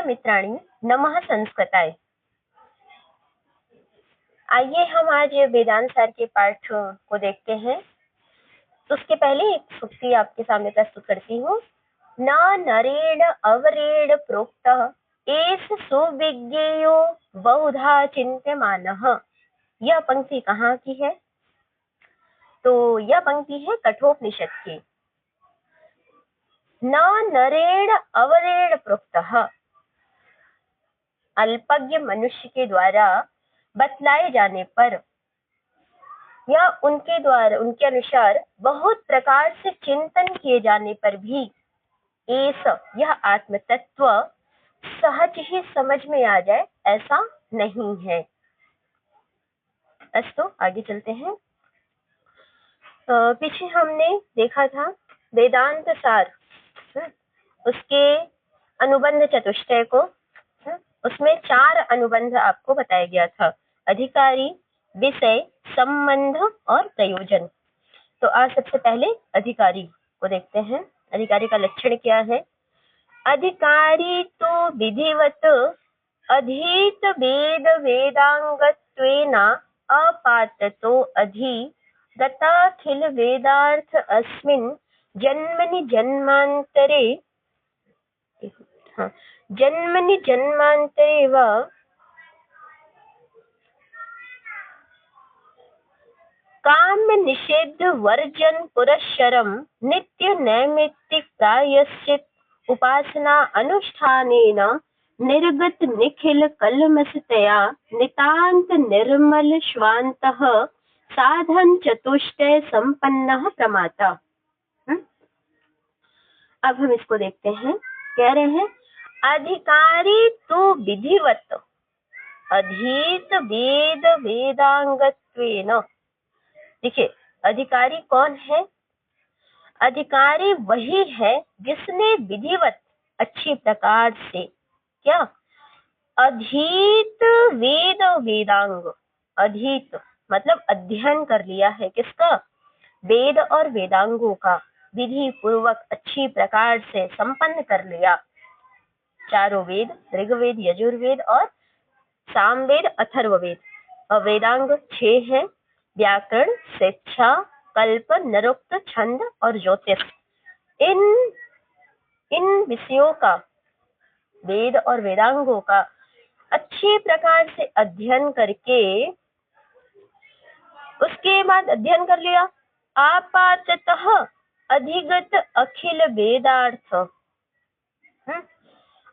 मित्राणि नमः संस्कृताय। आइए हम आज वेदांत सार के पाठ को देखते हैं। तो उसके पहले एक सूक्ति आपके सामने प्रस्तुत करती हूँ। न नरेण अवरेण प्रोक्तः एष सुविज्ञेयो बहुधा चिन्त्यमानः। यह पंक्ति कहाँ की है? तो यह पंक्ति है कठोपनिषद की। न नरेण अवरेण प्रोक्तः, अल्पज्ञ मनुष्य के द्वारा बतलाए जाने पर या उनके द्वारा उनके अनुसार बहुत प्रकार से चिंतन किए जाने पर भी यह आत्म तत्व सहज ही समझ में आ जाए ऐसा नहीं है। अस्तु, आगे चलते हैं। पीछे हमने देखा था वेदांत सार, उसके अनुबंध चतुष्टय को। उसमें 4 अनुबंध आपको बताया गया था: अधिकारी, विषय, संबंध और प्रयोजन। तो आज सबसे पहले अधिकारी को देखते हैं। अधिकारी का लक्षण क्या है? अधिकारी तो विधिवत अधीत वेद वेदांगत्वेन अपाततो अधिगताखिल वेदार्थ अस्मिन् जन्मनि जन्मांतरे व काम निषेध वर्जन पुरस्सरं नित्य नैमित्तिक प्रायश्चित उपासना अनुष्ठानेन निर्गत निखिल कलमसतया नितांत निर्मल श्वान्तः साधन चतुष्टय संपन्नः प्रमाता। अब हम इसको देखते हैं। कह रहे हैं अधिकारी तो विधिवत अधीत वेद वेदांगत्वेन। देखिए, अधिकारी कौन है? अधिकारी वही है जिसने विधिवत अच्छी प्रकार से क्या अधीत वेद वेदांग, अधीत मतलब अध्ययन कर लिया है। किसका? वेद और वेदांगों का विधि पूर्वक अच्छी प्रकार से संपन्न कर लिया। चारों वेद, ऋग्वेद, यजुर्वेद और सामवेद, अथर्ववेद। और वेदांग 6 है: व्याकरण, शिक्षा, कल्प, नरोक्त, छंद और ज्योतिष। इन विषयों का, वेद और वेदांगों का अच्छी प्रकार से अध्ययन करके उसके बाद अध्ययन कर लिया, आपाततः अधिगत अखिल वेदार्थ,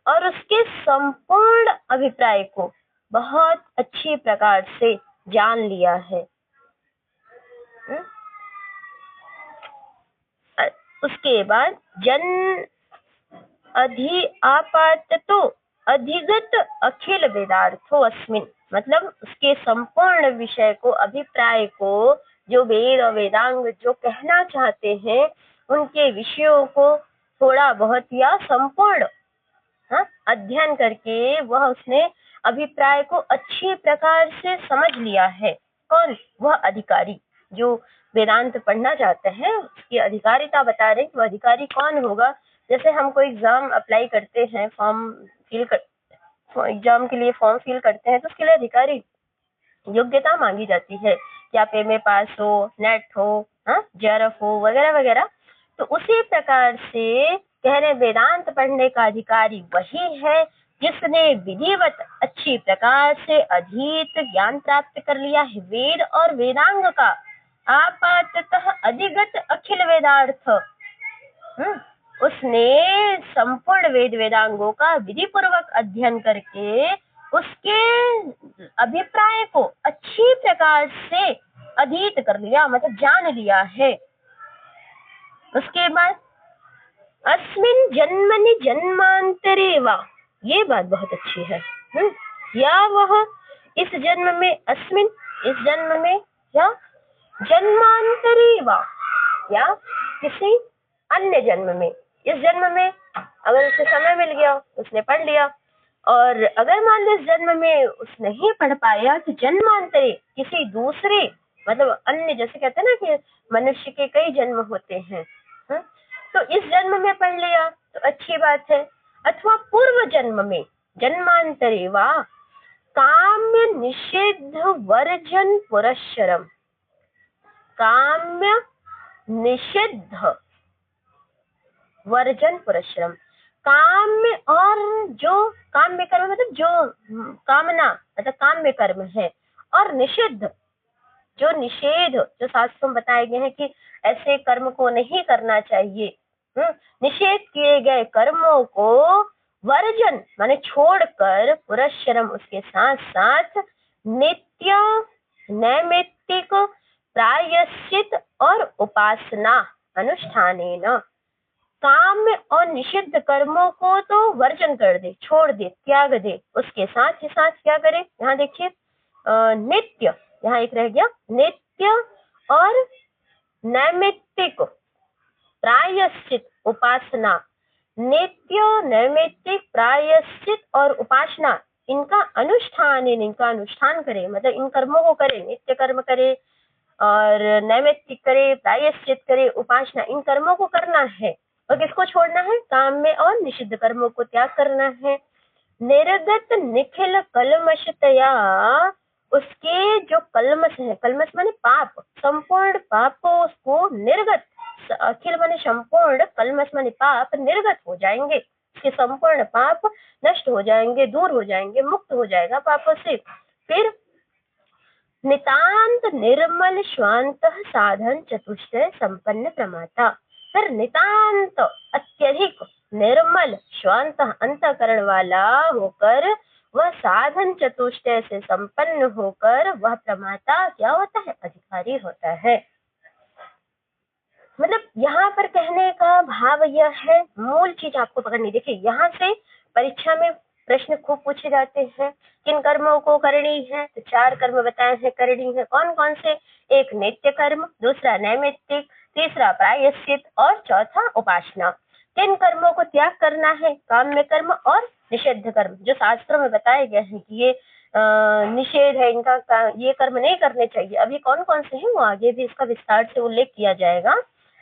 और उसके संपूर्ण अभिप्राय को बहुत अच्छी प्रकार से जान लिया है। उसके बाद आपाततो अधिगत अखिल वेदार्थो अस्मिन्, मतलब उसके संपूर्ण विषय को, अभिप्राय को, जो वेद और वेदांग जो कहना चाहते हैं उनके विषयों को थोड़ा बहुत या संपूर्ण अध्ययन करके वह उसने अभिप्राय को अच्छी प्रकार से समझ लिया है। कौन? वह अधिकारी जो वेदांत पढ़ना चाहते हैं, उसकी अधिकारिता बता रहे कि वह अधिकारी कौन होगा। जैसे हम कोई एग्जाम अप्लाई करते हैं, एग्जाम के लिए फॉर्म फिल करते हैं, तो उसके लिए अधिकारी योग्यता मांगी जाती है कि आप एमए पास हो, नेट हो, जेआरएफ हो, वगैरह वगैरह। तो उसी प्रकार से कह रहे वेदांत पढ़ने का अधिकारी वही है जिसने विधिवत अच्छी प्रकार से अधीत ज्ञान प्राप्त कर लिया है वेद और वेदांग का, आपाततः अधिगत अखिल वेदार्थ। उसने संपूर्ण वेद वेदांगों का विधि पूर्वक अध्ययन करके उसके अभिप्राय को अच्छी प्रकार से अधीत कर लिया, मतलब जान लिया है। उसके बाद अस्मिन् जन्मनि जन्मांतरे वा, ये बात बहुत अच्छी है। या वह इस जन्म में, अस्मिन् इस जन्म में, या जन्मांतरे वा या किसी अन्य जन्म में। इस जन्म में अगर उसे समय मिल गया, उसने पढ़ लिया, और अगर मान लो इस जन्म में उसने नहीं पढ़ पाया तो जन्मांतरे किसी दूसरे, मतलब अन्य, जैसे कहते हैं ना कि मनुष्य के कई जन्म होते हैं, तो इस जन्म में पढ़ लिया तो अच्छी बात है। अथवा पूर्व जन्म में जन्मांतरे वा काम्य निषिद्ध वर्जन पुरस्सरम। काम्य निषिद्ध वर्जन पुरस्सरम। काम्य और जो काम्य कर्म मतलब जो कामना मतलब काम्य कर्म है, और निषिद्ध जो निषेध जो शास्त्रों में बताए गए हैं कि ऐसे कर्म को नहीं करना चाहिए, निषेध किए गए कर्मों को वर्जन माने छोड़कर पुरस्सरम उसके साथ साथ नित्य नैमित्तिक प्रायश्चित और उपासना अनुष्ठानेन। काम्य और निषिद्ध कर्मों को तो वर्जन कर दे, छोड़ दे, त्याग दे, उसके साथ ही साथ क्या करे, यहाँ देखिए नित्य, यहाँ एक रह गया, नित्य और नैमित्तिक प्रायश्चित उपासना। नित्य नैमित्तिक प्रायश्चित और उपासना इनका अनुष्ठान, इनका अनुष्ठान करे मतलब इन कर्मों को करे, नित्य कर्म करे और नैमित्तिक करे, प्रायश्चित करे, उपासना, इन कर्मों को करना है। और किसको छोड़ना है? काम में और निषिद्ध कर्मों को त्याग करना है। निर्गत निखिल कलमशतया, उसके जो कलमश है, कलमश माने पाप, संपूर्ण पाप को उसको निर्गत, अखिल माने संपूर्ण, कलमश माने पाप, निर्गत हो जाएंगे, उसके संपूर्ण पाप नष्ट हो जाएंगे, दूर हो जाएंगे, मुक्त हो जाएगा पापों से। फिर नितांत निर्मल स्वांत साधन चतुष्टय संपन्न प्रमाता। फिर नितांत अत्यधिक निर्मल स्वांत अंतःकरण वाला होकर वह साधन चतुष्टय से संपन्न होकर वह प्रमाता क्या होता है? अधिकारी होता है। मतलब यहाँ पर कहने का भाव यह है, मूल चीज आपको पकड़नी। देखिए यहाँ से परीक्षा में प्रश्न खूब पूछे जाते हैं, किन कर्मों को करनी है, तो 4 कर्म बताए हैं करनी है। कौन कौन से? एक नित्य कर्म, दूसरा नैमित्तिक, तीसरा प्रायश्चित और चौथा उपासना। किन कर्मों को त्याग करना है? काम्य कर्म और निषिद्ध कर्म, जो शास्त्रों में बताए गए हैं कि ये निषेध है इनका, ये कर्म नहीं करने चाहिए। अभी कौन कौन से हैं वो आगे भी इसका विस्तार से उल्लेख किया जाएगा।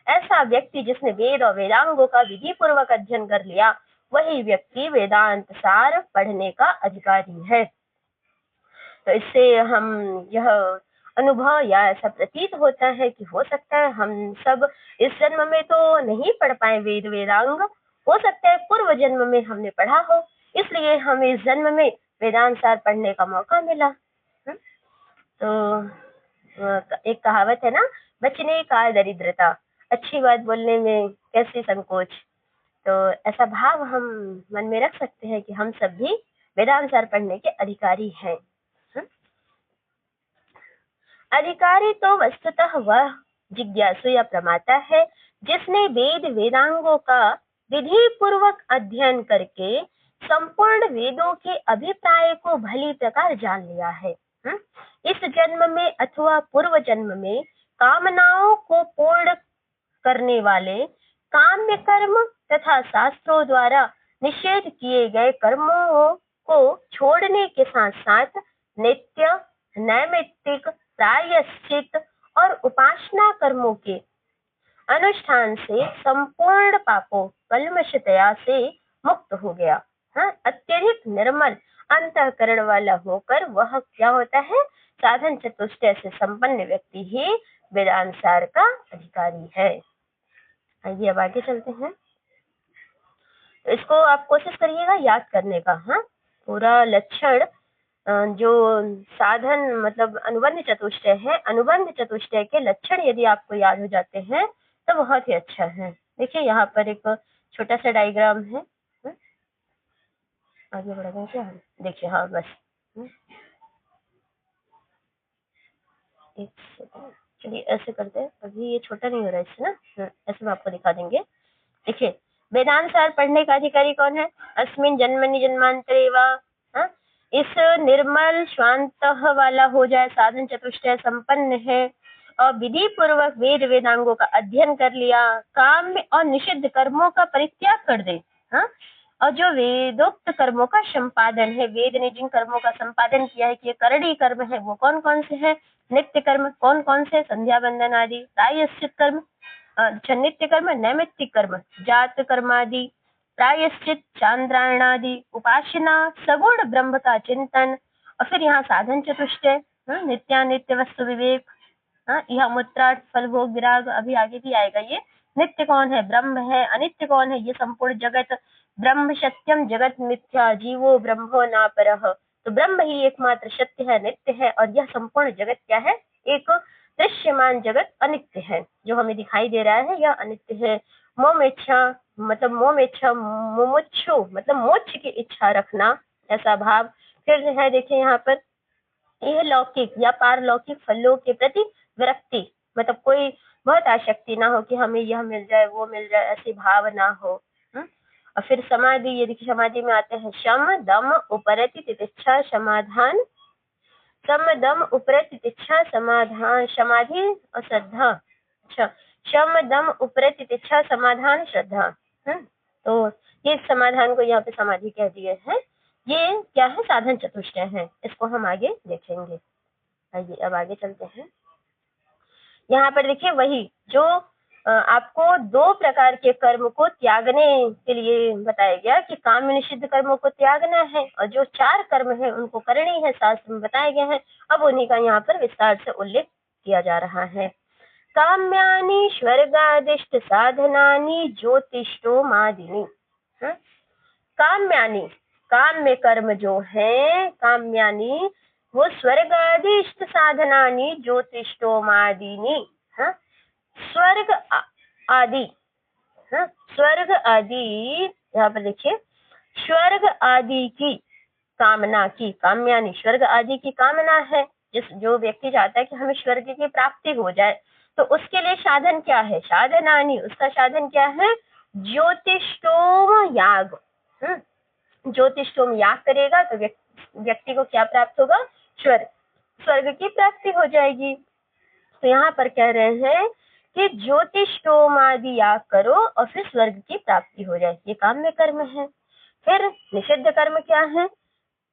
ऐसा व्यक्ति जिसने वेद और वेदांगों का विधि पूर्वक अध्ययन कर लिया, वही व्यक्ति वेदांत सार पढ़ने का अधिकारी है। तो इससे हम यह अनुभव या ऐसा प्रतीत होता है कि हो सकता है हम सब इस जन्म में तो नहीं पढ़ पाए वेद वेदांग, हो सकता है पूर्व जन्म में हमने पढ़ा हो, इसलिए हमें इस जन्म में वेदांत सार पढ़ने का मौका मिला। तो एक कहावत है ना, बचने का दरिद्रता, अच्छी बात बोलने में कैसी संकोच। तो ऐसा भाव हम मन में रख सकते हैं कि हम सब भी वेदांत सार पढ़ने के अधिकारी हैं। अधिकारी तो वस्तुतः वह जिज्ञासु या प्रमाता है जिसने वेद वेदांगों का विधि पूर्वक अध्ययन करके संपूर्ण वेदों के अभिप्राय को भली प्रकार जान लिया है। इस जन्म में अथवा पूर्व जन्म में कामनाओं को पूर्ण करने वाले काम्य कर्म तथा शास्त्रों द्वारा निषेध किए गए कर्मों को छोड़ने के साथ साथ नित्य नैमित्तिक प्रायश्चित और उपासना कर्मों के अनुष्ठान से संपूर्ण पापों कलमशतया से मुक्त हो गया। अत्यधिक निर्मल अंतःकरण वाला होकर वह क्या होता है? साधन चतुष्टय से संपन्न व्यक्ति ही वेदांत सार का अधिकारी है। आइए अब आगे चलते हैं। तो इसको आप कोशिश करिएगा याद करने का। पूरा लक्षण जो साधन मतलब अनुबंध चतुष्टय है, अनुबंध चतुष्टय के लक्षण यदि आपको याद हो जाते हैं तो बहुत ही अच्छा है। देखिए यहाँ पर एक छोटा सा डायग्राम है, आगे बढ़ेगा क्या? देखिए हाँ बस एक सेकंड, चलिए ऐसे करते हैं, अभी ये छोटा नहीं हो रहा है इससे ना, ऐसे में आपको दिखा देंगे। देखिए वेदांत सार पढ़ने का अधिकारी कौन है? अस्मिन जन्मनि जन्मांतरे वा, इस निर्मल शांत वाला हो जाए, साधन चतुष्टय संपन्न है और विधि पूर्वक वेद वेदांगों का अध्ययन कर लिया, काम में और निषिद्ध कर्मों का परित्याग कर दे, और जो वेदोक्त कर्मों का संपादन है, वेद ने जिन कर्मों का संपादन किया है कि ये करणी कर्म है, वो कौन कौन से हैं? नित्य कर्म कौन कौन से? संध्या बंदन आदि। प्रायश्चित कर्म, नित्य कर्म, नैमित्तिक कर्म, जात कर्म आदि, प्रायश्चित, चांद्रायणादि उपासना, सगुण ब्रह्म का चिंतन, और फिर यहाँ साधन चतुष्टय, नित्यानित्य वस्तु विवेक, यह मुत्रार्थ फल भोग विराग, अभी आगे भी आएगा ये। नित्य कौन है? ब्रह्म है। अनित्य कौन है? ये संपूर्ण जगत। ब्रह्म सत्यम जगत मिथ्या, जीवो ब्रह्मो न परः। तो ब्रह्म ही एकमात्र सत्य है, नित्य है, और यह संपूर्ण जगत क्या है? एक दृश्यमान जगत अनित्य है। जो हमें दिखाई दे रहा है यह अनित्य है। मोमेच्छा मतलब मुमुक्षु मतलब मोक्ष की इच्छा रखना, ऐसा भाव। फिर है देखिए यहाँ पर, यह लौकिक या पारलौकिक फलों के प्रति विरक्ति, मतलब कोई बहुत आसक्ति ना हो कि हमें यह मिल जाए वो मिल जाए, ऐसी भाव ना हो। और फिर समाधि, ये देखिए समाधि में आते हैं शम दम उपरति तितिक्षा समाधान, शम दम उपरति तितिक्षा समाधान, समाधि और श्रद्धा। अच्छा, शम दम उपरति तितिक्षा समाधान श्रद्धा। तो ये समाधान को यहाँ पे समाधि कह दिए हैं। ये क्या है? साधन चतुष्टय है। इसको हम आगे देखेंगे। आइए अब आगे चलते हैं। यहाँ पर देखिए वही जो आपको दो प्रकार के कर्म को त्यागने के लिए बताया गया कि काम में निषिद्ध कर्मों को त्यागना है, और जो 4 कर्म है उनको करनी है, शास्त्र में बताए गए हैं। अब उन्हीं का यहाँ पर विस्तार से उल्लेख किया जा रहा है। काम्यानि स्वर्गादिष्ट साधनानि ज्योतिष्टोमादिनि। काम्यानि, काम्य कर्म जो है, काम्यानि वो स्वर्गादिष्ट साधनानि ज्योतिष्टोमादिनि। स्वर्ग आदि, स्वर्ग आदि, यहाँ पर देखिए स्वर्ग आदि की कामना की, काम्यानि स्वर्ग आदि की कामना है। जो व्यक्ति चाहता है कि हमें स्वर्ग की प्राप्ति हो जाए, तो उसके लिए साधन क्या है? साधनानि, उसका साधन क्या है? ज्योतिष्टोम याग। ज्योतिष्टोम याग करेगा तो व्यक्ति को क्या प्राप्त होगा? स्वर्ग, स्वर्ग की प्राप्ति हो जाएगी। तो यहाँ पर कह रहे हैं कि ज्योतिष्टोमादि याग करो और फिर स्वर्ग की प्राप्ति हो जाए, ये काम्य कर्म है। फिर निषिद्ध कर्म क्या है?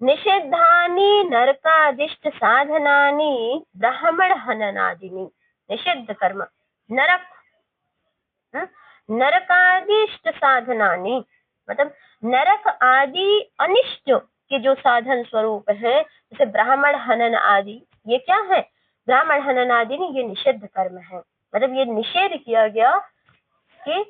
निषिद्धानि नरकादिष्ट साधनानि ब्राह्मण हननादिनि। निषिद्ध कर्म, नरक, नरकादिष्ट साधनानि मतलब नरक आदि अनिष्ट के जो साधन स्वरूप है, जैसे ब्राह्मण हनन आदि, ये क्या है? ब्राह्मण हनन आदि नहीं, ये निषिद्ध कर्म है। मतलब ये निषेध किया गया कि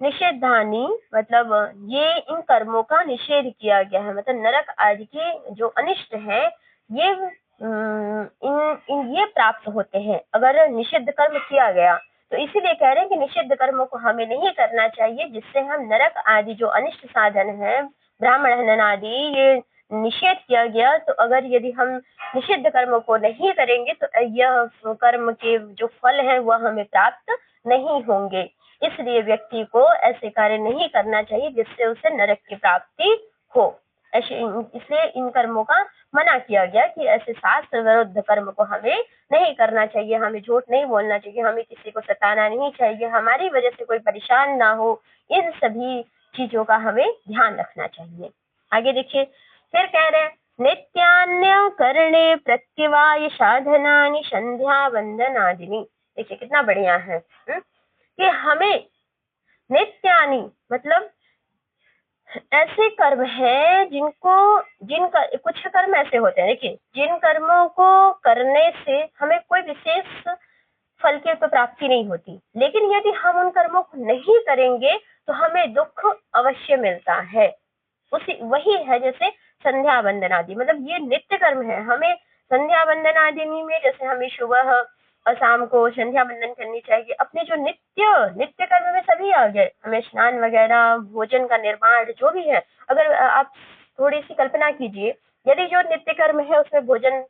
निषेधानी, मतलब ये इन कर्मों का निषेध किया गया है। मतलब नरक आदि के जो अनिष्ट है ये ये प्राप्त होते हैं अगर निषिद्ध कर्म किया गया। तो इसीलिए कह रहे हैं कि निषिद्ध कर्मों को हमें नहीं करना चाहिए, जिससे हम नरक आदि जो अनिष्ट साधन है, ब्राह्मण हनन आदि, ये निषेध किया गया। तो अगर यदि हम निषिद्ध कर्मों को नहीं करेंगे तो यह कर्म के जो फल है वह हमें प्राप्त नहीं होंगे। इसलिए व्यक्ति को ऐसे कार्य नहीं करना चाहिए जिससे उसे नरक की प्राप्ति हो। ऐसे इसलिए इन कर्मों का मना किया गया कि ऐसे शास्त्र विरुद्ध कर्म को हमें नहीं करना चाहिए। हमें झूठ नहीं बोलना चाहिए, हमें किसी को सताना नहीं चाहिए, हमारी वजह से कोई परेशान ना हो, इन सभी चीजों का हमें ध्यान रखना चाहिए। आगे देखिए, फिर कह रहे हैं नित्यान्य करणे प्रत्यवाय साधनानि संध्या वंदनादिनी। देखिए कितना बढ़िया है कि हमें नित्यानि मतलब ऐसे कर्म है जिनका कुछ कर्म ऐसे होते हैं, देखिए जिन कर्मों को करने से हमें कोई विशेष फल की तो प्राप्ति नहीं होती, लेकिन यदि हम उन कर्मों को नहीं करेंगे तो हमें दुख अवश्य मिलता है। उसी वही है जैसे संध्या वंदन आदि, मतलब ये नित्य कर्म है। हमें संध्या वंदन आदि में जैसे हमें सुबह और शाम को संध्या वंदन करनी चाहिए। अपने जो नित्य कर्म में सभी आ गए, हमें स्नान वगैरह, भोजन का निर्माण जो भी है। अगर आप थोड़ी सी कल्पना कीजिए, यदि जो नित्य कर्म है उसमें भोजन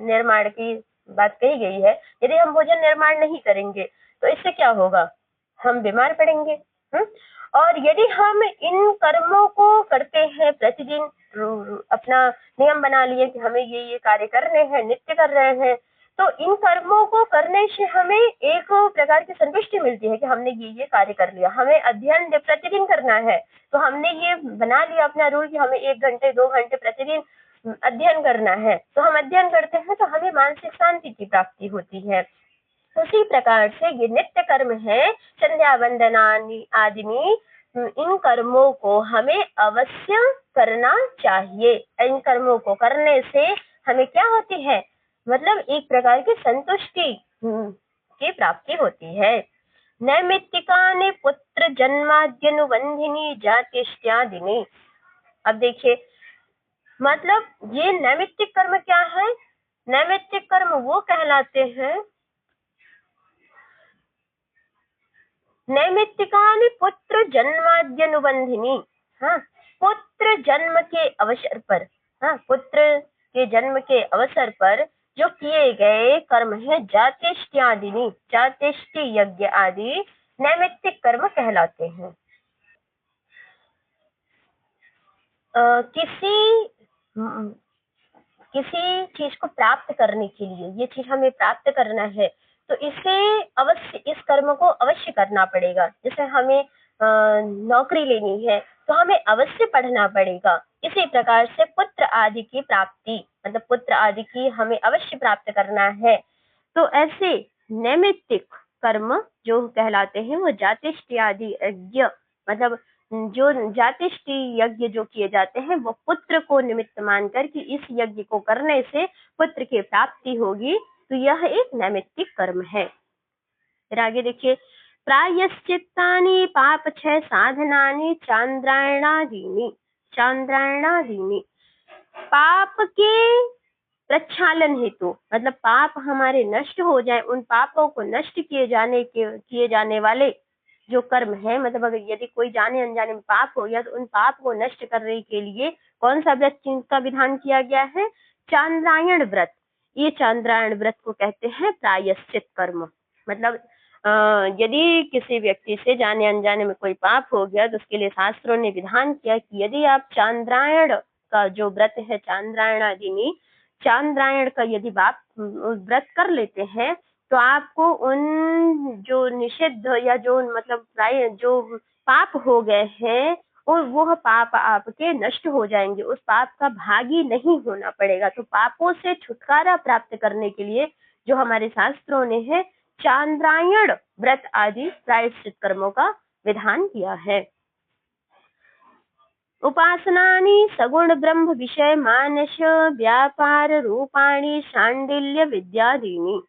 निर्माण की बात कही गई है, यदि हम भोजन निर्माण नहीं करेंगे तो इससे क्या होगा? हम बीमार पड़ेंगे। और यदि हम इन कर्मों को करते हैं प्रतिदिन, अपना नियम बना लिए कि हमें ये कार्य करने हैं, नित्य कर रहे हैं, तो इन कर्मों को करने से हमें एक प्रकार की संतुष्टि मिलती है कि हमने ये कार्य कर लिया। हमें अध्ययन प्रतिदिन करना है, तो हमने ये बना लिया अपना रूल कि हमें 1 घंटे 2 घंटे प्रतिदिन अध्ययन करना है, तो हम अध्ययन करते हैं तो हमें मानसिक शांति की प्राप्ति होती है। उसी प्रकार से ये नित्य कर्म है, संध्या वंदनानि आदि, इन कर्मों को हमें अवश्य करना चाहिए। इन कर्मों को करने से हमें क्या होती है, मतलब एक प्रकार की संतुष्टि की प्राप्ति होती है। नैमित्तिकानि पुत्र जन्माद्यनुबंधिनी जातिष्ट्यादिनी। अब देखिए, मतलब ये नैमित्तिक कर्म क्या है, नैमित्तिक कर्म वो कहलाते हैं, नैमित्तिकानि पुत्र जन्माद्यनुबंधिनी। हाँ, पुत्र जन्म के अवसर पर, हाँ, पुत्र के जन्म के अवसर पर जो किए गए कर्म है, जातिष्ट्यादिनी, जातिष्टि यज्ञ आदि नैमित्तिक कर्म कहलाते हैं। किसी किसी चीज को प्राप्त करने के लिए, ये चीज हमें प्राप्त करना है तो इसे अवश्य, इस कर्म को अवश्य करना पड़ेगा। जैसे हमें नौकरी लेनी है तो हमें अवश्य पढ़ना पड़ेगा। इसी प्रकार से पुत्र आदि की प्राप्ति, मतलब पुत्र आदि की हमें अवश्य प्राप्त करना है, तो ऐसे नैमित्तिक कर्म जो कहलाते हैं वो जातिष्ठि आदि यज्ञ, मतलब जो जातिष्टि यज्ञ जो किए जाते हैं वो पुत्र को निमित्त मानकर कि इस यज्ञ को करने से पुत्र की प्राप्ति होगी, तो यह एक नैमित्तिक कर्म है। फिर आगे देखिए, प्रायश्चित्तानि पापक्षय साधनानि चांद्रायणादीनि। चांद्रायणादीनि, पाप के प्रक्षालन हेतु, मतलब पाप हमारे नष्ट हो जाए, उन पापों को नष्ट किए जाने वाले जो कर्म है, मतलब अगर यदि कोई जाने अनजाने में पाप हो गया तो उन पाप को नष्ट करने के लिए कौन सा व्रत का विधान किया गया है, चांद्रायण व्रत। ये चांद्रायण व्रत को कहते हैं प्रायश्चित कर्म। मतलब यदि किसी व्यक्ति से जाने अनजाने में कोई पाप हो गया तो उसके लिए शास्त्रों ने विधान किया कि यदि आप चांद्रायण का जो व्रत है, चांद्रायणादिनी, चांद्रायण का यदि आप व्रत कर लेते हैं तो आपको उन जो निषिद्ध या जो मतलब प्राय जो पाप हो गए हैं और वह पाप आपके नष्ट हो जाएंगे, उस पाप का भागी नहीं होना पड़ेगा। तो पापों से छुटकारा प्राप्त करने के लिए जो हमारे शास्त्रों ने है चांद्रायण व्रत आदि प्रायश्चित कर्मों का विधान किया है। उपासनानि सगुण ब्रह्म विषय मानस व्यापार रूपाणि शांडिल्य विद्यादीनि।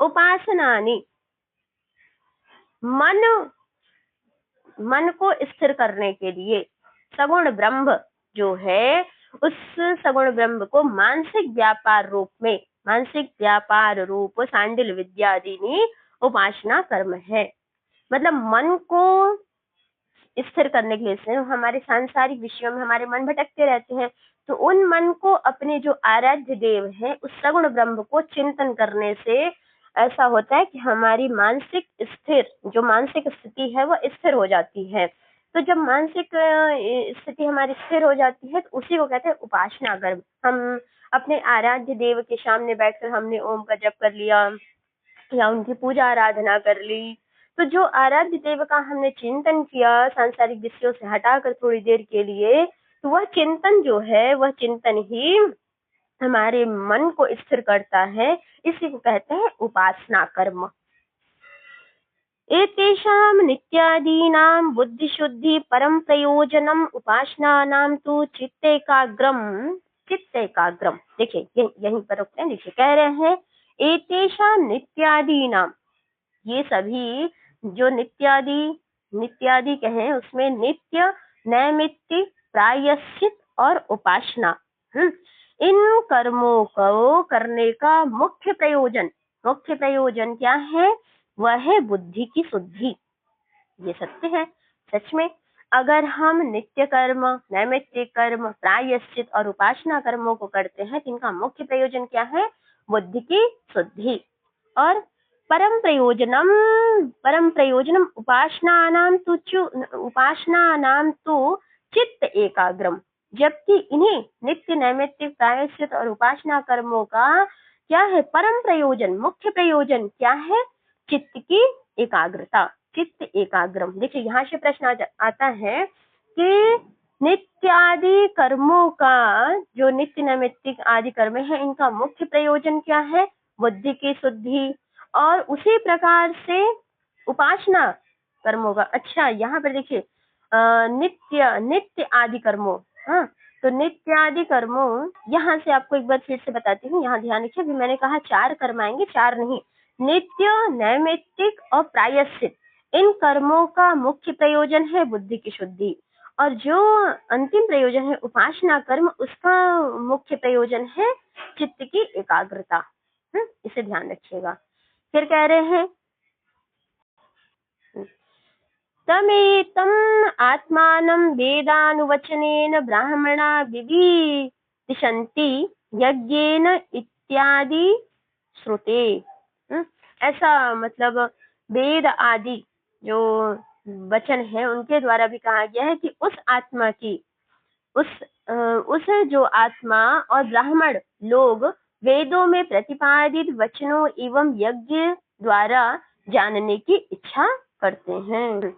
उपासनानि, मन को स्थिर करने के लिए सगुण ब्रह्म जो है, उस सगुण ब्रह्म को मानसिक व्यापार रूप में, मानसिक व्यापार रूप शांडिल्य विद्यादीनि उपासना कर्म है। मतलब मन को स्थिर करने के लिए से हमारे सांसारिक विषयों में हमारे मन भटकते रहते हैं, तो उन मन को अपने जो आराध्य देव है उस सगुण ब्रह्म को चिंतन करने से ऐसा होता है कि हमारी मानसिक स्थिर जो मानसिक स्थिति है वो स्थिर हो जाती है। तो जब मानसिक स्थिति हमारी स्थिर हो जाती है तो उसी को कहते हैं उपासना कर्म। हम अपने आराध्य देव के सामने बैठकर हमने ओम का जप कर लिया या उनकी पूजा आराधना कर ली, तो जो आराध्य देव का हमने चिंतन किया सांसारिक विषयों से हटाकर थोड़ी देर के लिए, तो वह चिंतन जो है वह चिंतन ही हमारे मन को स्थिर करता है। इसी को कहते हैं उपासना कर्म। एतेषां नित्यादीनां बुद्धिशुद्धि परम प्रयोजनम उपासनानां तु चित्तैकाग्रम। चित्तैकाग्रम, देखिए यहीं पर रुकते हैं। देखिए कह रहे हैं एतेषां नित्यादीनां, ये सभी जो नित्यादि, नित्यादि कहें उसमें नित्य, नैमित्तिक, प्रायश्चित और उपासना, इन कर्मों को करने का मुख्य प्रयोजन, मुख्य प्रयोजन क्या है, वह है बुद्धि की शुद्धि। ये सत्य है। सच में अगर हम नित्य कर्म, नैमित्तिक कर्म, प्रायश्चित और उपासना कर्मों को करते हैं तो इनका मुख्य प्रयोजन क्या है, बुद्धि की शुद्धि। और परम प्रयोजनम, परम प्रयोजनम उपासनानां तु चित्त एकाग्रम। जबकि इन्हीं नित्य, नैमित्तिक, प्रायश्चित और उपासना कर्मों का क्या है, परम प्रयोजन, मुख्य प्रयोजन क्या है, चित्त की एकाग्रता, चित्त एकाग्रम। देखिए यहाँ से प्रश्न आता है कि नित्यादि कर्मों का, जो नित्य नैमित्तिक आदि कर्म है, इनका मुख्य प्रयोजन क्या है, बुद्धि की शुद्धि। और उसी प्रकार से उपासना कर्मों का। अच्छा, यहाँ पर देखिए नित्य नित्य आदि कर्मों। हाँ, तो नित्य आदि कर्मों, यहाँ से आपको एक बार फिर से बताती हूँ, यहाँ ध्यान रखिए। अभी मैंने कहा 4 कर्म आएंगे, 4 नहीं, नित्य, नैमित्तिक और प्रायश्चित। इन कर्मों का मुख्य प्रयोजन है बुद्धि की शुद्धि, और जो अंतिम प्रयोजन है उपासना कर्म, उसका मुख्य प्रयोजन है चित्त की एकाग्रता। इसे ध्यान रखिएगा। फिर कह रहे हैं तमेतम् आत्मानं वेदानुवचनेन ब्राह्मणा विदिशन्ति यज्ञेन इत्यादि श्रुते। ऐसा मतलब वेद आदि जो वचन है उनके द्वारा भी कहा गया है कि उस आत्मा की, उस जो आत्मा और ब्राह्मण लोग वेदों में प्रतिपादित वचनों एवं यज्ञ द्वारा जानने की इच्छा करते हैं।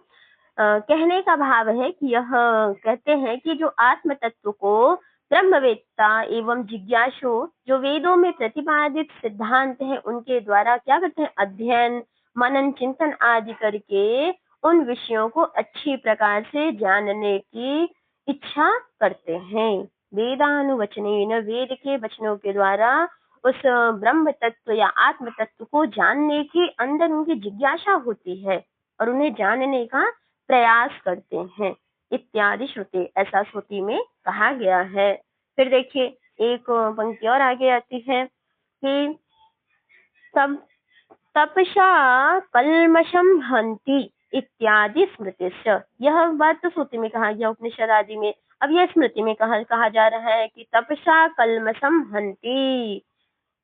कहने का भाव है कि यह कहते हैं कि जो आत्म तत्व को ब्रह्मवेत्ता एवं जिज्ञासु जो वेदों में प्रतिपादित सिद्धांत है उनके द्वारा क्या करते हैं, अध्ययन मनन चिंतन आदि करके उन विषयों को अच्छी प्रकार से जानने की इच्छा करते हैं। वेदानुवचनेन, वेद के वचनों के द्वारा उस ब्रह्म तत्व या आत्म तत्व को जानने की अंदर उनकी जिज्ञासा होती है और उन्हें जानने का प्रयास करते हैं। इत्यादि श्रुति, ऐसा श्रुति में कहा गया है। फिर देखिए एक पंक्ति और आगे आती है कि तब तपसा कल्मषम हन्ति इत्यादि स्मृतिश्च। यह बात तो श्रुति में कहा गया उपनिषद आदि में, अब यह स्मृति में कहा जा रहा है कि तपसा कल्मषम हन्ति।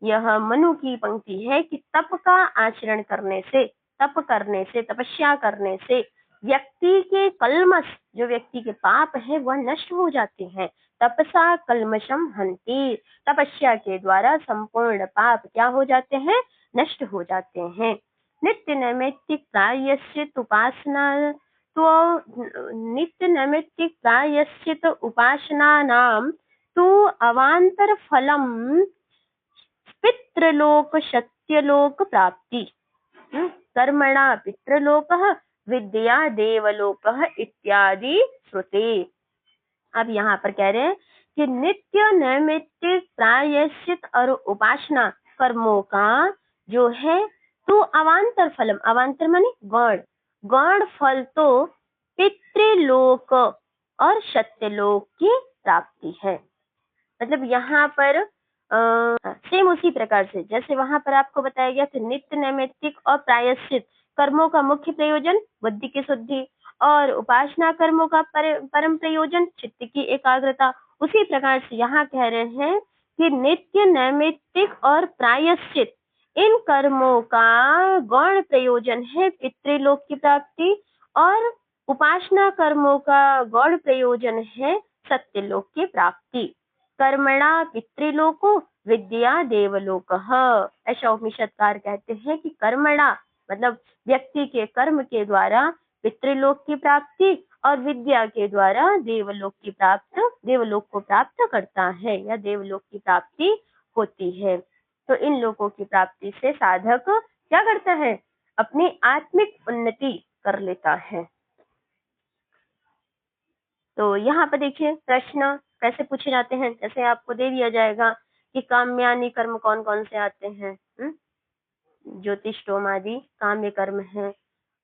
यह मनु की पंक्ति है कि तप का आचरण करने से, तप करने से, तपस्या करने से व्यक्ति के कल्मश, जो व्यक्ति के पाप है वह नष्ट हो जाते हैं। तपसा कल्मषम हन्ति, तपस्या के द्वारा संपूर्ण पाप क्या हो जाते हैं, नष्ट हो जाते हैं। नित्य नैमित्तिक प्रायश्चित उपासना, तो नित्य नैमित्तिक प्रायश्चित उपासना नाम तो अवांतर फलम पितृलोक सत्यलोक प्राप्ति। कर्मणा पितृलोकः विद्या देवलोकः इत्यादि श्रुते। अब यहाँ पर कह रहे हैं कि नित्य नैमित्तिक प्रायश्चित और उपासना कर्मों का जो है तो अवांतर फलम, अवांतर माने गौण, गौण फल तो पितृलोक और सत्यलोक की प्राप्ति है। मतलब यहाँ पर सेम उसी प्रकार से जैसे वहां पर आपको बताया गया कि नित्य नैमित्तिक और प्रायश्चित कर्मों का मुख्य प्रयोजन बुद्धि की शुद्धि और उपासना कर्मों का परम प्रयोजन चित्त की एकाग्रता, उसी प्रकार से यहाँ कह रहे हैं कि नित्य नैमित्तिक और प्रायश्चित इन कर्मों का गौण प्रयोजन है पितृलोक की प्राप्ति और उपासना कर्मों का गौण प्रयोजन है सत्यलोक की प्राप्ति। कर्मणा पितृलोको विद्या देवलोकः। ऐसा उपनिषदकार कहते हैं कि कर्मणा मतलब व्यक्ति के कर्म के द्वारा पितृलोक की प्राप्ति और विद्या के द्वारा देवलोक को प्राप्त करता है या देवलोक की प्राप्ति होती है। तो इन लोकों की प्राप्ति से साधक क्या करता है, अपनी आत्मिक उन्नति कर लेता है। तो यहाँ पर देखिए प्रश्न कैसे पूछे जाते हैं, जैसे आपको दे दिया जाएगा कि काम्यानि कर्म कौन कौन से आते हैं, ज्योतिषोम आदि काम्य कर्म है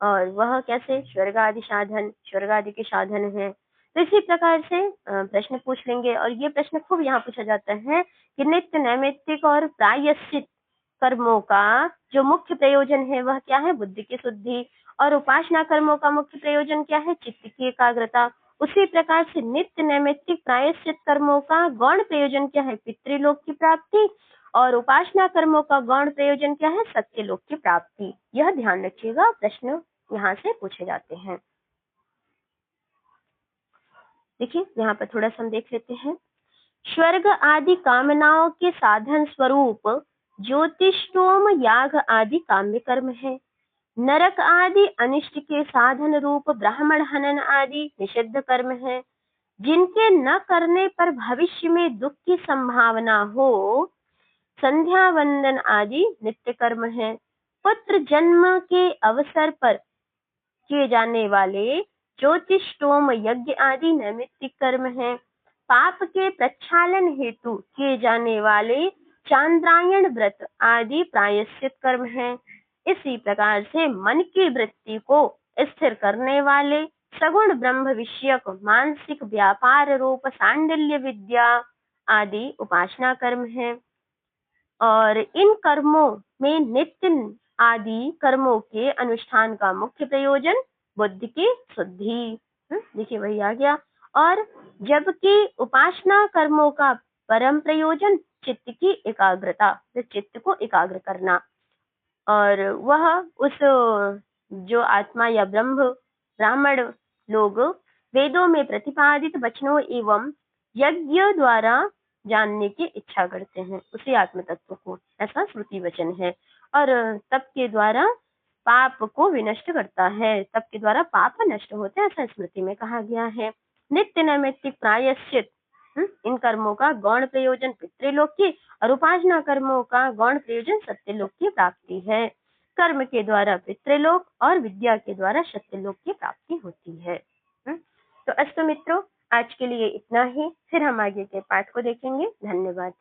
और वह कैसे स्वर्ग आदि साधन, स्वर्ग आदि के साधन है। तो इसी प्रकार से प्रश्न पूछ लेंगे और ये प्रश्न खूब यहाँ पूछा जाता है कि नित्य नैमित्तिक और प्रायश्चित कर्मों का जो मुख्य प्रयोजन है वह क्या है, बुद्धि की शुद्धि, और उपासना कर्मों का मुख्य प्रयोजन क्या है, चित्त की एकाग्रता। उसी प्रकार से नित्य नैमित्तिक प्रायश्चित कर्मों का गौण प्रयोजन क्या है, पितृलोक की प्राप्ति, और उपासना कर्मों का गौण प्रयोजन क्या है, सत्यलोक की प्राप्ति। यह ध्यान रखिएगा, प्रश्न यहाँ से पूछे जाते हैं। देखिए यहाँ पर थोड़ा सा हम देख लेते हैं। स्वर्ग आदि कामनाओं के साधन स्वरूप ज्योतिषोम याग आदि काम्य कर्म है। नरक आदि अनिष्ट के साधन रूप ब्राह्मण हनन आदि निषिद्ध कर्म है। जिनके न करने पर भविष्य में दुख की संभावना हो, संध्या वंदन आदि नित्य कर्म है। पुत्र जन्म के अवसर पर किए जाने वाले ज्योतिषोम यज्ञ आदि नैमित्तिक कर्म हैं। पाप के प्रक्षालन हेतु किए जाने वाले चांद्रायण व्रत आदि प्रायश्चित कर्म हैं। इसी प्रकार से मन की वृत्ति को स्थिर करने वाले सगुण ब्रह्म विषयक मानसिक व्यापार रूप सांडिल्य विद्या आदि उपासना कर्म हैं। और इन कर्मों में नित्य आदि कर्मों के अनुष्ठान का मुख्य प्रयोजन बुद्धि की शुद्धि, देखिए वही आ गया। और जबकि उपासना कर्मों का परम प्रयोजन चित्त की एकाग्रता, चित्त को एकाग्र करना, और वह उस जो आत्मा या ब्रह्म ब्राह्मण लोग वेदों में प्रतिपादित वचनों एवं यज्ञ द्वारा जानने की इच्छा करते हैं, उसी आत्म तत्व को, ऐसा श्रुति वचन है। और तप के द्वारा पाप को विनष्ट करता है, तप के द्वारा पाप नष्ट होते हैं, ऐसा स्मृति में कहा गया है। नित्य नैमित्तिक प्रायश्चित, इन कर्मों का गौण प्रयोजन पितृलोक की और उपासना कर्मों का गौण प्रयोजन सत्यलोक की प्राप्ति है। कर्म के द्वारा पितृलोक और विद्या के द्वारा सत्यलोक की प्राप्ति होती है। तो अस्तु मित्रों, आज के लिए इतना ही, फिर हम आगे के पाठ को देखेंगे। धन्यवाद।